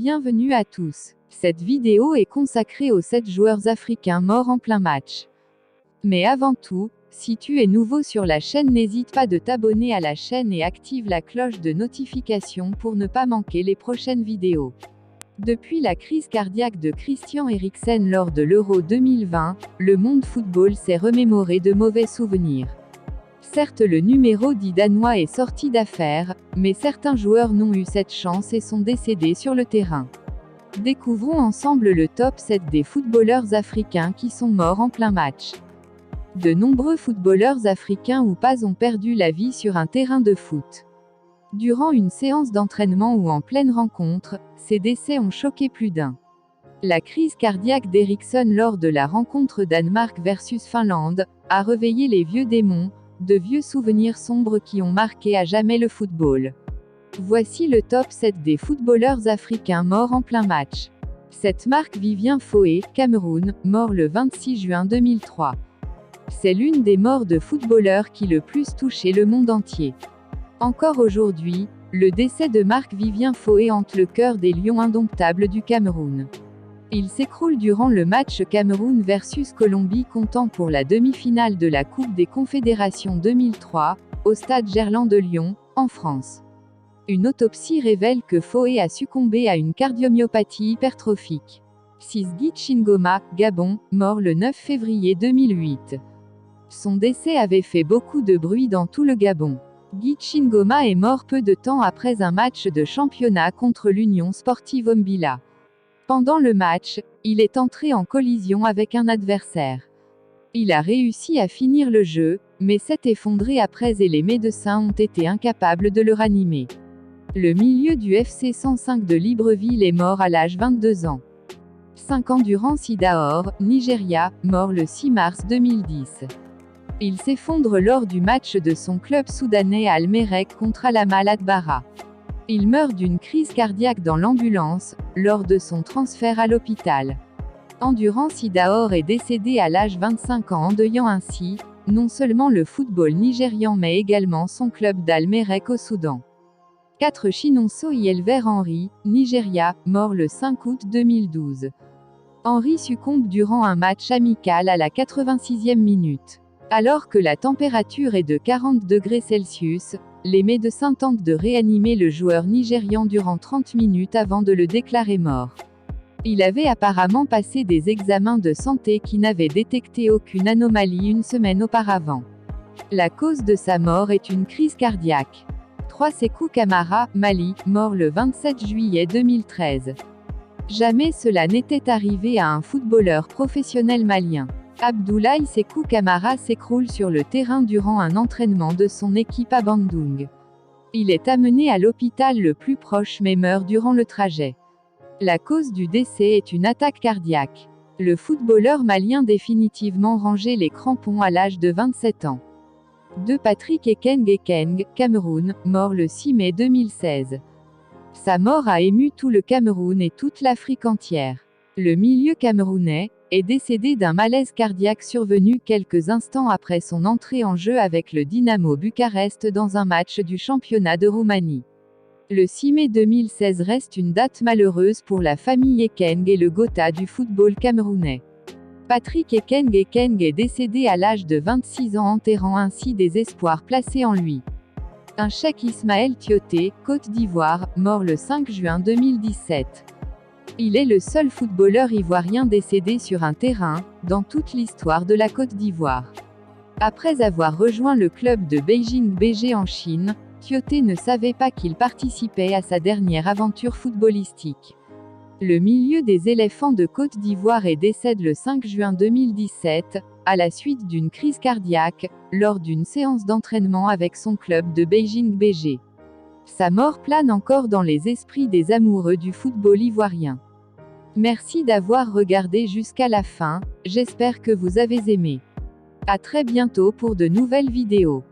Bienvenue à tous. Cette vidéo est consacrée aux 7 joueurs africains morts en plein match. Mais avant tout, si tu es nouveau sur la chaîne, n'hésite pas de t'abonner à la chaîne et active la cloche de notification pour ne pas manquer les prochaines vidéos. Depuis la crise cardiaque de Christian Eriksen lors de l'Euro 2020, le monde football s'est remémoré de mauvais souvenirs. Certes, le numéro 10 danois est sorti d'affaire, mais certains joueurs n'ont eu cette chance et sont décédés sur le terrain. Découvrons ensemble le top 7 des footballeurs africains qui sont morts en plein match. De nombreux footballeurs africains ou pas ont perdu la vie sur un terrain de foot. Durant une séance d'entraînement ou en pleine rencontre, ces décès ont choqué plus d'un. La crise cardiaque d'Eriksen lors de la rencontre Danemark versus Finlande a réveillé les vieux démons, de vieux souvenirs sombres qui ont marqué à jamais le football. Voici le top 7 des footballeurs africains morts en plein match. 7. Marc-Vivien Foé, Cameroun, mort le 26 juin 2003. C'est l'une des morts de footballeurs qui le plus touché le monde entier. Encore aujourd'hui, le décès de Marc-Vivien Foé hante le cœur des lions indomptables du Cameroun. Il s'écroule durant le match Cameroun versus Colombie comptant pour la demi-finale de la Coupe des Confédérations 2003, au stade Gerland de Lyon, en France. Une autopsie révèle que Foé a succombé à une cardiomyopathie hypertrophique. 6. Guy Chingoma, Gabon, mort le 9 février 2008. Son décès avait fait beaucoup de bruit dans tout le Gabon. Guy Chingoma est mort peu de temps après un match de championnat contre l'Union Sportive Mbila. Pendant le match, il est entré en collision avec un adversaire. Il a réussi à finir le jeu, mais s'est effondré après et les médecins ont été incapables de le ranimer. Le milieu du FC 105 de Libreville est mort à l'âge 22 ans. 5 ans durant Sidaor, Nigeria, mort le 6 mars 2010. Il s'effondre lors du match de son club soudanais à Almerek contre Alamal Atbara. Il meurt d'une crise cardiaque dans l'ambulance, lors de son transfert à l'hôpital. Endurance Sidaor est décédé à l'âge 25 ans, endeuillant ainsi, non seulement le football nigérian mais également son club d'Almerek au Soudan. 4. Chinonso Yelver Henry, Nigeria, mort le 5 août 2012. Henry succombe durant un match amical à la 86e minute. Alors que la température est de 40 degrés Celsius, les médecins tentent de réanimer le joueur nigérian durant 30 minutes avant de le déclarer mort. Il avait apparemment passé des examens de santé qui n'avaient détecté aucune anomalie une semaine auparavant. La cause de sa mort est une crise cardiaque. 3. Sékou Camara, Mali, mort le 27 juillet 2013. Jamais cela n'était arrivé à un footballeur professionnel malien. Abdoulaye Sékou Camara s'écroule sur le terrain durant un entraînement de son équipe à Bandung. Il est amené à l'hôpital le plus proche mais meurt durant le trajet. La cause du décès est une attaque cardiaque. Le footballeur malien définitivement rangé les crampons à l'âge de 27 ans. 2. Patrick Ekeng, Cameroun, mort le 6 mai 2016. Sa mort a ému tout le Cameroun et toute l'Afrique entière. Le milieu camerounais est décédé d'un malaise cardiaque survenu quelques instants après son entrée en jeu avec le Dynamo Bucarest dans un match du championnat de Roumanie. Le 6 mai 2016 reste une date malheureuse pour la famille Ekeng et le Gotha du football camerounais. Patrick Ekeng est décédé à l'âge de 26 ans, enterrant ainsi des espoirs placés en lui. Un Cheikh Ismaël Tioté, Côte d'Ivoire, mort le 5 juin 2017. Il est le seul footballeur ivoirien décédé sur un terrain, dans toute l'histoire de la Côte d'Ivoire. Après avoir rejoint le club de Beijing BG en Chine, Tioté ne savait pas qu'il participait à sa dernière aventure footballistique. Le milieu des éléphants de Côte d'Ivoire décède le 5 juin 2017, à la suite d'une crise cardiaque, lors d'une séance d'entraînement avec son club de Beijing BG. Sa mort plane encore dans les esprits des amoureux du football ivoirien. Merci d'avoir regardé jusqu'à la fin, j'espère que vous avez aimé. À très bientôt pour de nouvelles vidéos.